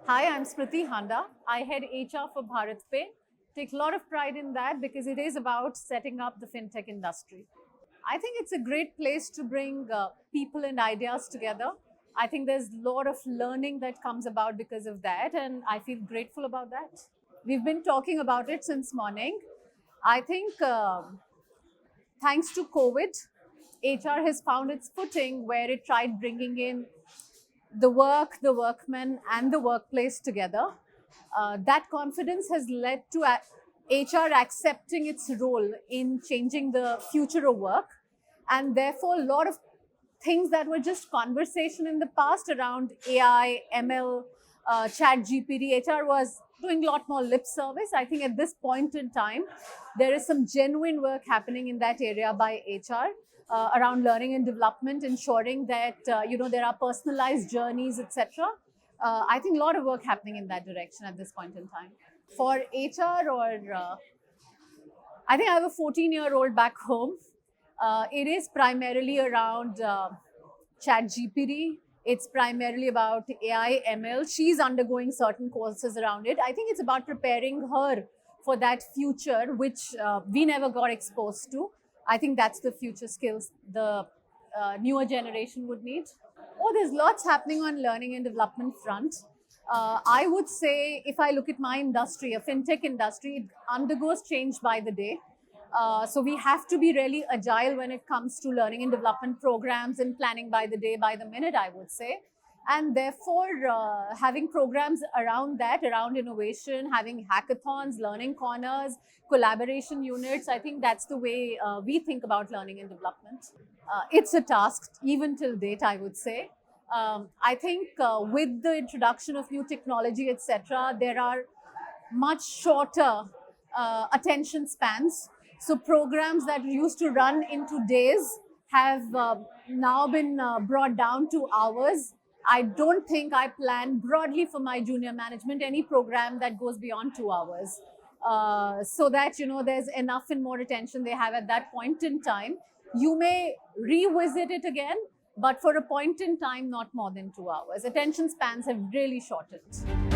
Hi, I'm Smriti Handa. I head HR for BharatPe. Take a lot of pride in that because it is about setting up the fintech industry. I think it's a great place to bring people and ideas together. I think there's a lot of learning that comes about because of that, and I feel grateful about that. We've been talking about it since morning. I think thanks to COVID, HR has found its footing where it tried bringing in the work, the workmen, and the workplace together. That confidence has led to HR accepting its role in changing the future of work. And therefore, a lot of things that were just conversation in the past around AI, ML, chat GPT, HR was doing a lot more lip service. I think at this point in time, there is some genuine work happening in that area by HR around learning and development, ensuring that there are personalized journeys, etc. I think a lot of work happening in that direction at this point in time. For HR I think I have a 14-year-old back home. It is primarily around chat GPT. It's primarily about AI, ML. She's undergoing certain courses around it. I think it's about preparing her for that future, which we never got exposed to. I think that's the future skills the newer generation would need. Oh, there's lots happening on learning and development front. I would say if I look at my industry, a fintech industry, it undergoes change by the day. So we have to be really agile when it comes to learning and development programs and planning by the day, by the minute, I would say. And therefore, having programs around that, around innovation, having hackathons, learning corners, collaboration units, I think that's the way we think about learning and development. It's a task, even till date, I would say. I think with the introduction of new technology, etc., there are much shorter attention spans. So programs that used to run into days have now been brought down to hours. I don't think I plan broadly for my junior management any program that goes beyond 2 hours. So that there's enough and more attention they have at that point in time. You may revisit it again, but for a point in time, not more than 2 hours. Attention spans have really shortened.